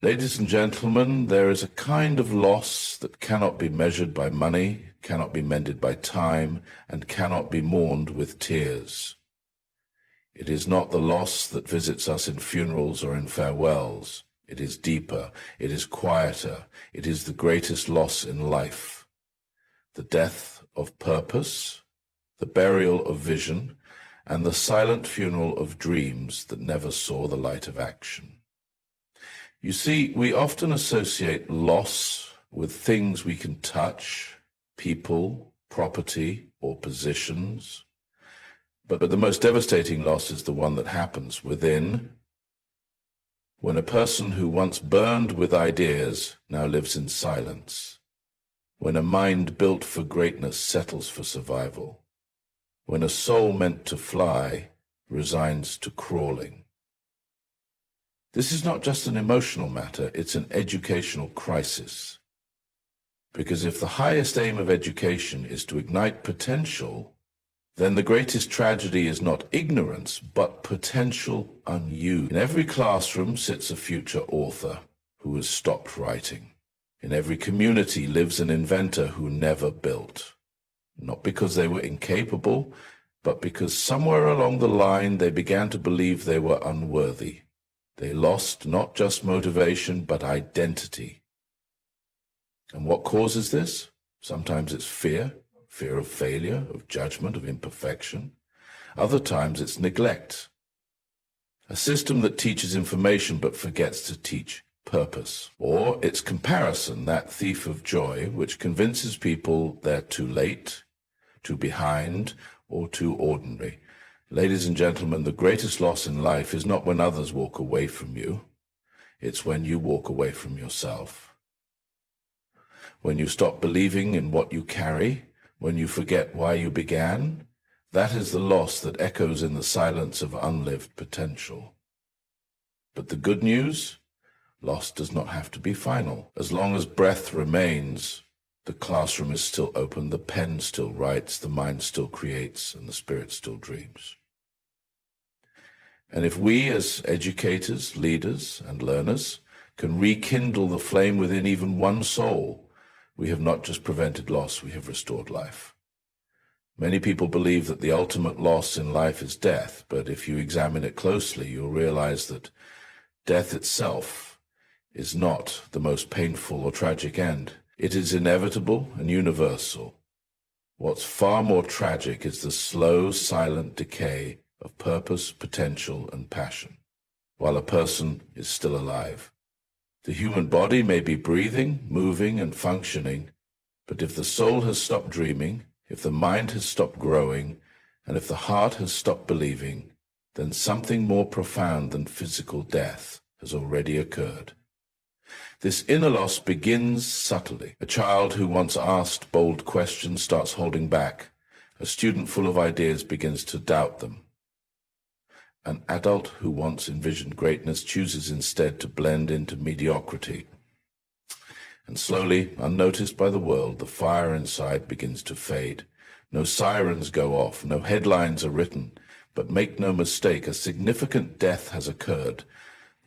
Ladies and gentlemen, there is a kind of loss that cannot be measured by money, cannot be mended by time, and cannot be mourned with tears. It is not the loss that visits us in funerals or in farewells. It is deeper, it is quieter, it is the greatest loss in life. The death of purpose, the burial of vision, and the silent funeral of dreams that never saw the light of action. You see, we often associate loss with things we can touch, people, property, or positions. But the most devastating loss is the one that happens within, when a person who once burned with ideas now lives in silence, when a mind built for greatness settles for survival, when a soul meant to fly resigns to crawling. This is not just an emotional matter, it's an educational crisis. Because if the highest aim of education is to ignite potential, then the greatest tragedy is not ignorance, but potential unused. In every classroom sits a future author who has stopped writing. In every community lives an inventor who never built. Not because they were incapable, but because somewhere along the line they began to believe they were unworthy. They lost not just motivation, but identity. And what causes this? Sometimes it's fear of failure, of judgment, of imperfection. Other times it's neglect. A system that teaches information but forgets to teach purpose. Or it's comparison, that thief of joy, which convinces people they're too late, too behind, or too ordinary. Ladies and gentlemen, the greatest loss in life is not when others walk away from you. It's when you walk away from yourself. When you stop believing in what you carry, when you forget why you began, that is the loss that echoes in the silence of unlived potential. But the good news? Loss does not have to be final. As long as breath remains, the classroom is still open, the pen still writes, the mind still creates, and the spirit still dreams. And if we as educators, leaders, and learners can rekindle the flame within even one soul, we have not just prevented loss, we have restored life. Many people believe that the ultimate loss in life is death, but if you examine it closely, you'll realize that death itself is not the most painful or tragic end. It is inevitable and universal. What's far more tragic is the slow, silent decay of purpose, potential, and passion, while a person is still alive. The human body may be breathing, moving, and functioning, but if the soul has stopped dreaming, if the mind has stopped growing, and if the heart has stopped believing, then something more profound than physical death has already occurred. This inner loss begins subtly. A child who once asked bold questions starts holding back. A student full of ideas begins to doubt them. An adult who once envisioned greatness chooses instead to blend into mediocrity. And slowly, unnoticed by the world, the fire inside begins to fade. No sirens go off, no headlines are written, but make no mistake, a significant death has occurred,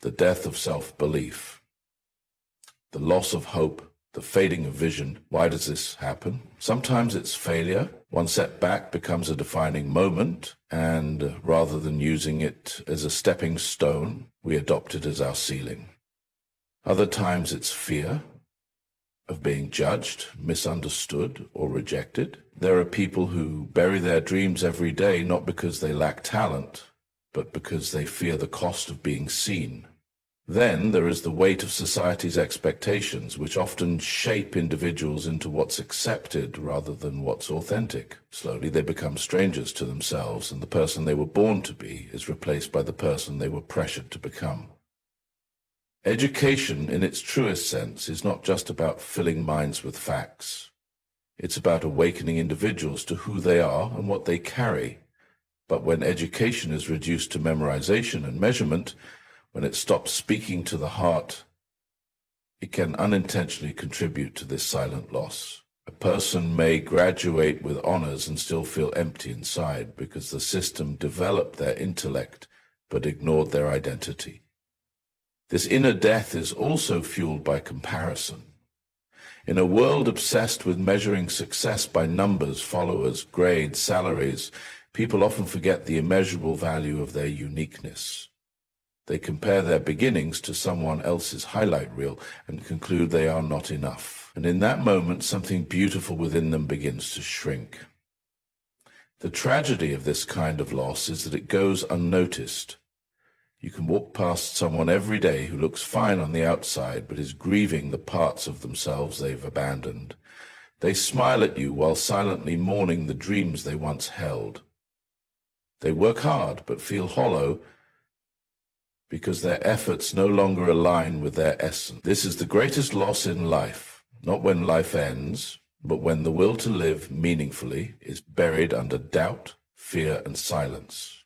the death of self-belief. The loss of hope, the fading of vision. Why does this happen? Sometimes it's failure. One setback becomes a defining moment, and rather than using it as a stepping stone, we adopt it as our ceiling. Other times it's fear of being judged, misunderstood, or rejected. There are people who bury their dreams every day, not because they lack talent, but because they fear the cost of being seen. Then there is the weight of society's expectations, which often shape individuals into what's accepted rather than what's authentic. Slowly they become strangers to themselves, and the person they were born to be is replaced by the person they were pressured to become. Education, in its truest sense, is not just about filling minds with facts. It's about awakening individuals to who they are and what they carry. But when education is reduced to memorization and measurement, when it stops speaking to the heart, it can unintentionally contribute to this silent loss. A person may graduate with honors and still feel empty inside because the system developed their intellect but ignored their identity. This inner death is also fueled by comparison. In a world obsessed with measuring success by numbers, followers, grades, salaries, people often forget the immeasurable value of their uniqueness. They compare their beginnings to someone else's highlight reel and conclude they are not enough. And in that moment, something beautiful within them begins to shrink. The tragedy of this kind of loss is that it goes unnoticed. You can walk past someone every day who looks fine on the outside but is grieving the parts of themselves they've abandoned. They smile at you while silently mourning the dreams they once held. They work hard but feel hollow because their efforts no longer align with their essence. This is the greatest loss in life, not when life ends, but when the will to live meaningfully is buried under doubt, fear, and silence.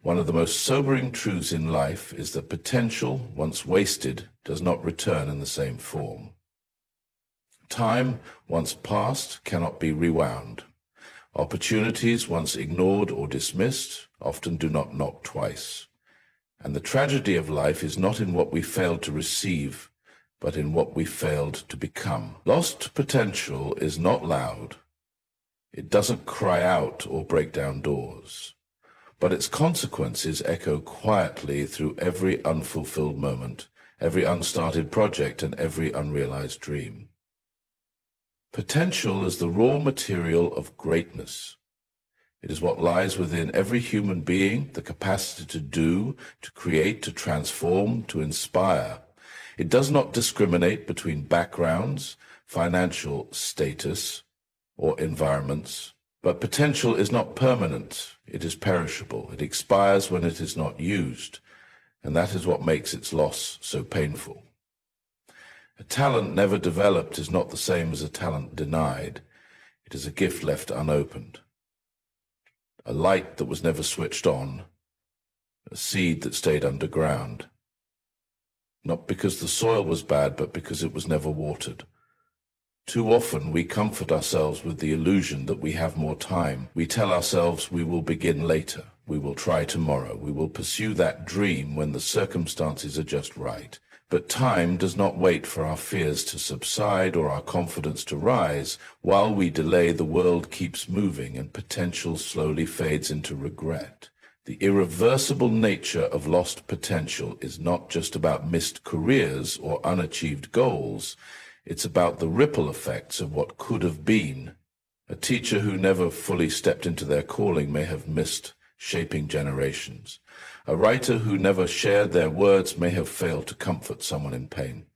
One of the most sobering truths in life is that potential, once wasted, does not return in the same form. Time, once past, cannot be rewound. Opportunities, once ignored or dismissed, often do not knock twice. And the tragedy of life is not in what we failed to receive, but in what we failed to become. Lost potential is not loud. It doesn't cry out or break down doors. But its consequences echo quietly through every unfulfilled moment, every unstarted project, and every unrealized dream. Potential is the raw material of greatness. It is what lies within every human being, the capacity to do, to create, to transform, to inspire. It does not discriminate between backgrounds, financial status, or environments. But potential is not permanent. It is perishable. It expires when it is not used, and that is what makes its loss so painful. A talent never developed is not the same as a talent denied. It is a gift left unopened. A light that was never switched on, a seed that stayed underground. Not because the soil was bad, but because it was never watered. Too often we comfort ourselves with the illusion that we have more time. We tell ourselves we will begin later, we will try tomorrow, we will pursue that dream when the circumstances are just right. But time does not wait for our fears to subside or our confidence to rise. While we delay, the world keeps moving and potential slowly fades into regret. The irreversible nature of lost potential is not just about missed careers or unachieved goals. It's about the ripple effects of what could have been. A teacher who never fully stepped into their calling may have missed shaping generations. A writer who never shared their words may have failed to comfort someone in pain.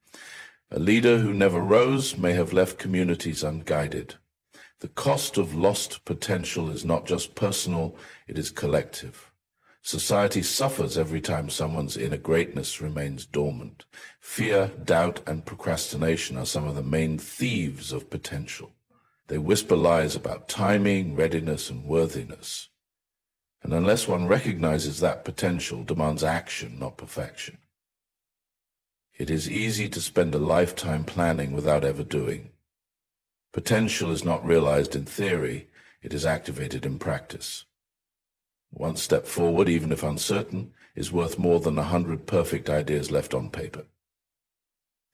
A leader who never rose may have left communities unguided. The cost of lost potential is not just personal, it is collective. Society suffers every time someone's inner greatness remains dormant. Fear, doubt, and procrastination are some of the main thieves of potential. They whisper lies about timing, readiness, and worthiness. And unless one recognizes that potential demands action, not perfection. It is easy to spend a lifetime planning without ever doing. Potential is not realized in theory, it is activated in practice. One step forward, even if uncertain, is worth more than 100 perfect ideas left on paper.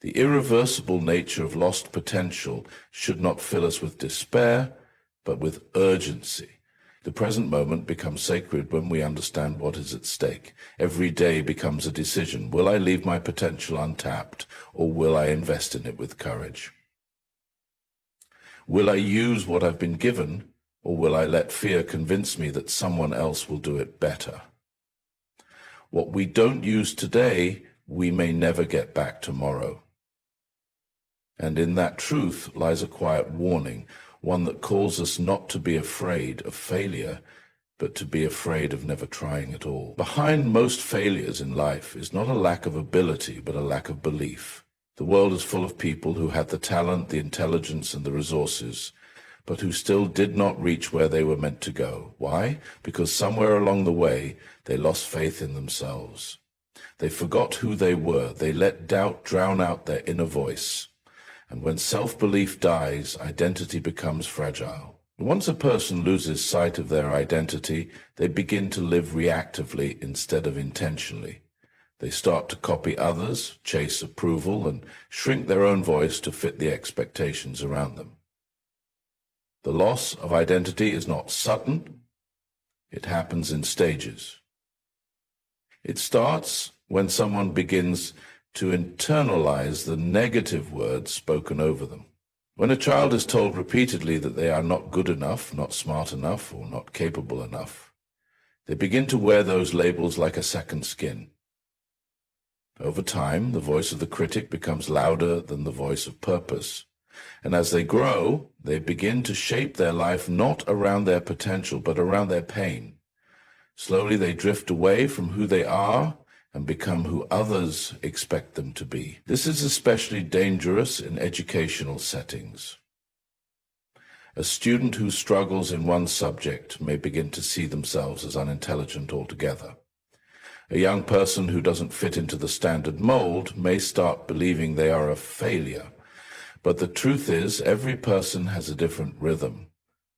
The irreversible nature of lost potential should not fill us with despair, but with urgency. The present moment becomes sacred when we understand what is at stake. Every day becomes a decision. Will I leave my potential untapped, or will I invest in it with courage? Will I use what I've been given, or will I let fear convince me that someone else will do it better? What we don't use today, we may never get back tomorrow. And in that truth lies a quiet warning, one that calls us not to be afraid of failure, but to be afraid of never trying at all. Behind most failures in life is not a lack of ability, but a lack of belief. The world is full of people who had the talent, the intelligence, and the resources, but who still did not reach where they were meant to go. Why? Because somewhere along the way, they lost faith in themselves. They forgot who they were. They let doubt drown out their inner voice. And when self-belief dies, identity becomes fragile. Once a person loses sight of their identity, they begin to live reactively instead of intentionally. They start to copy others, chase approval, and shrink their own voice to fit the expectations around them. The loss of identity is not sudden. It happens in stages. It starts when someone begins to internalize the negative words spoken over them. When a child is told repeatedly that they are not good enough, not smart enough, or not capable enough, they begin to wear those labels like a second skin. Over time, the voice of the critic becomes louder than the voice of purpose. And as they grow, they begin to shape their life not around their potential, but around their pain. Slowly they drift away from who they are and become who others expect them to be. This is especially dangerous in educational settings. A student who struggles in one subject may begin to see themselves as unintelligent altogether. A young person who doesn't fit into the standard mold may start believing they are a failure. But the truth is, every person has a different rhythm,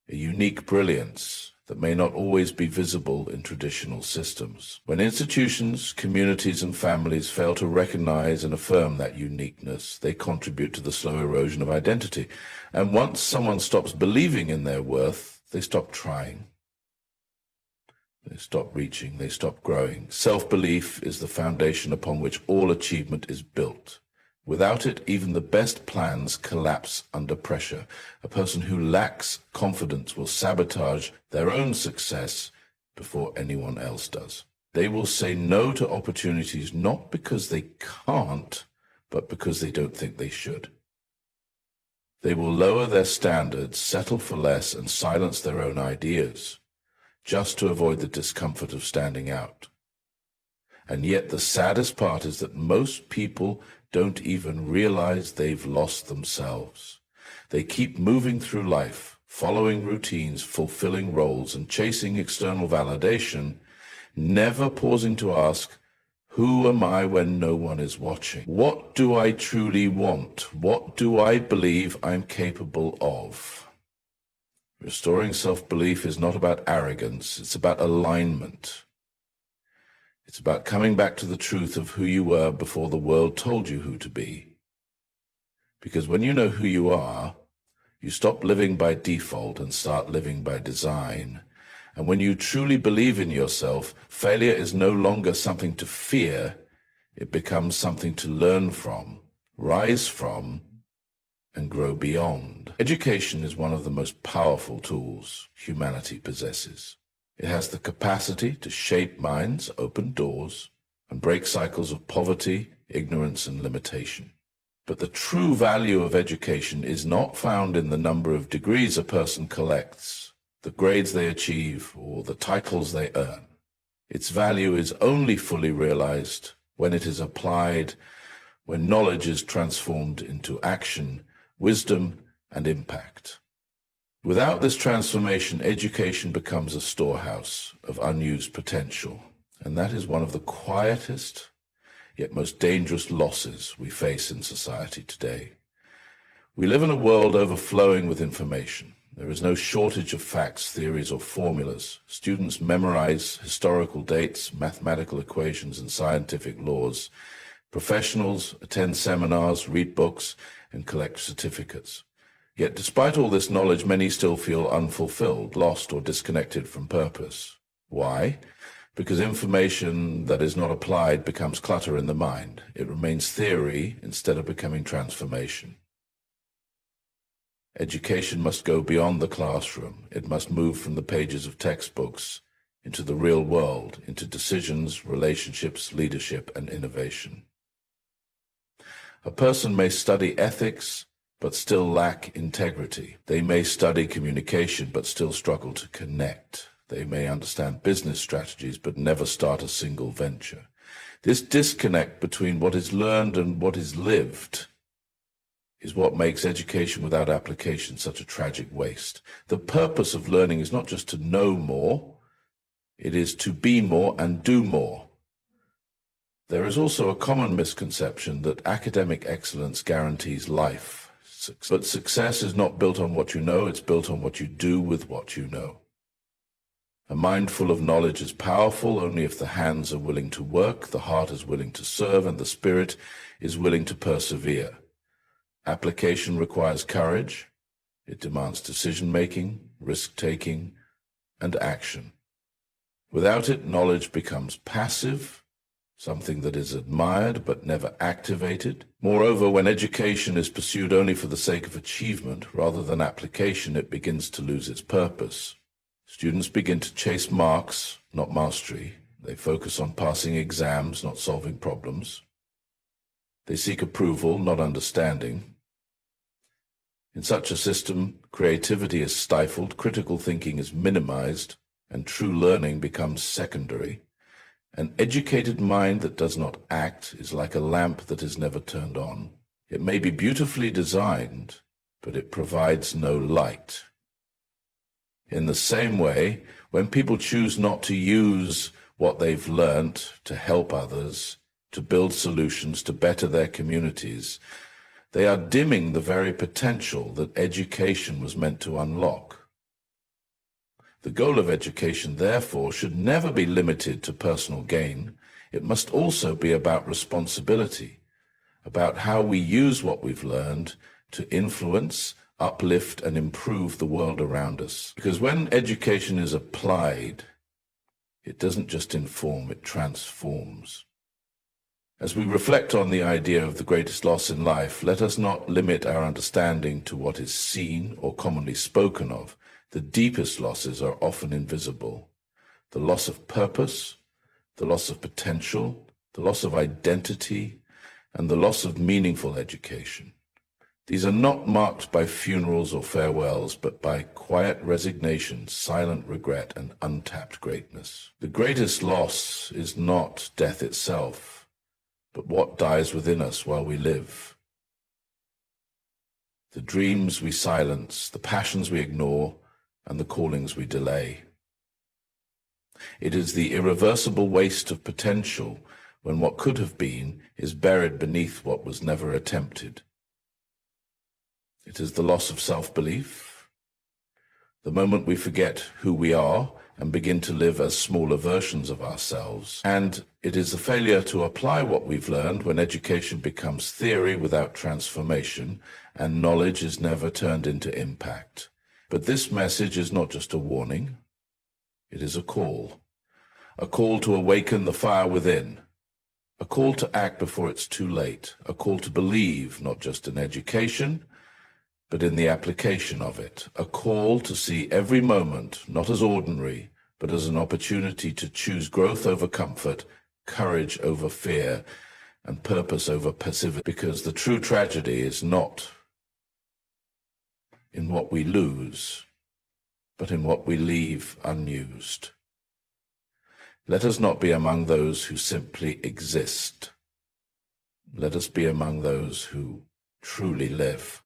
a unique brilliance that may not always be visible in traditional systems. When institutions, communities, and families fail to recognize and affirm that uniqueness, they contribute to the slow erosion of identity. And once someone stops believing in their worth, they stop trying. They stop reaching, they stop growing. Self-belief is the foundation upon which all achievement is built. Without it, even the best plans collapse under pressure. A person who lacks confidence will sabotage their own success before anyone else does. They will say no to opportunities not because they can't, but because they don't think they should. They will lower their standards, settle for less, and silence their own ideas, just to avoid the discomfort of standing out. And yet the saddest part is that most people don't even realize they've lost themselves. They keep moving through life, following routines, fulfilling roles, and chasing external validation, never pausing to ask, who am I when no one is watching? What do I truly want? What do I believe I'm capable of? Restoring self-belief is not about arrogance, it's about alignment. It's about coming back to the truth of who you were before the world told you who to be. Because when you know who you are, you stop living by default and start living by design. And when you truly believe in yourself, failure is no longer something to fear. It becomes something to learn from, rise from, and grow beyond. Education is one of the most powerful tools humanity possesses. It has the capacity to shape minds, open doors, and break cycles of poverty, ignorance, and limitation. But the true value of education is not found in the number of degrees a person collects, the grades they achieve, or the titles they earn. Its value is only fully realized when it is applied, when knowledge is transformed into action, wisdom, and impact. Without this transformation, education becomes a storehouse of unused potential, and that is one of the quietest yet most dangerous losses we face in society today. We live in a world overflowing with information. There is no shortage of facts, theories, or formulas. Students memorize historical dates, mathematical equations, and scientific laws. Professionals attend seminars, read books, and collect certificates. Yet despite all this knowledge, many still feel unfulfilled, lost, or disconnected from purpose. Why? Because information that is not applied becomes clutter in the mind. It remains theory instead of becoming transformation. Education must go beyond the classroom. It must move from the pages of textbooks into the real world, into decisions, relationships, leadership, and innovation. A person may study ethics, but still lack integrity. They may study communication, but still struggle to connect. They may understand business strategies, but never start a single venture. This disconnect between what is learned and what is lived is what makes education without application such a tragic waste. The purpose of learning is not just to know more, it is to be more and do more. There is also a common misconception that academic excellence guarantees life. But success is not built on what you know, it's built on what you do with what you know. A mind full of knowledge is powerful only if the hands are willing to work, the heart is willing to serve, and the spirit is willing to persevere. Application requires courage. It demands decision-making, risk-taking, and action. Without it, knowledge becomes passive, something that is admired but never activated. Moreover, when education is pursued only for the sake of achievement rather than application, it begins to lose its purpose. Students begin to chase marks, not mastery. They focus on passing exams, not solving problems. They seek approval, not understanding. In such a system, creativity is stifled, critical thinking is minimized, and true learning becomes secondary. An educated mind that does not act is like a lamp that is never turned on. It may be beautifully designed, but it provides no light. In the same way, when people choose not to use what they've learnt to help others, to build solutions, to better their communities, they are dimming the very potential that education was meant to unlock. The goal of education, therefore, should never be limited to personal gain. It must also be about responsibility, about how we use what we've learned to influence, uplift, and improve the world around us. Because when education is applied, it doesn't just inform, it transforms. As we reflect on the idea of the greatest loss in life, let us not limit our understanding to what is seen or commonly spoken of. The deepest losses are often invisible. The loss of purpose, the loss of potential, the loss of identity, and the loss of meaningful education. These are not marked by funerals or farewells, but by quiet resignation, silent regret, and untapped greatness. The greatest loss is not death itself, but what dies within us while we live. The dreams we silence, the passions we ignore, and the callings we delay. It is the irreversible waste of potential when what could have been is buried beneath what was never attempted. It is the loss of self-belief, the moment we forget who we are and begin to live as smaller versions of ourselves. And it is the failure to apply what we've learned when education becomes theory without transformation and knowledge is never turned into impact. But this message is not just a warning, it is a call to awaken the fire within, a call to act before it's too late, a call to believe not just in education, but in the application of it, a call to see every moment not as ordinary, but as an opportunity to choose growth over comfort, courage over fear, and purpose over passivity, because the true tragedy is not in what we lose, but in what we leave unused. Let us not be among those who simply exist. Let us be among those who truly live.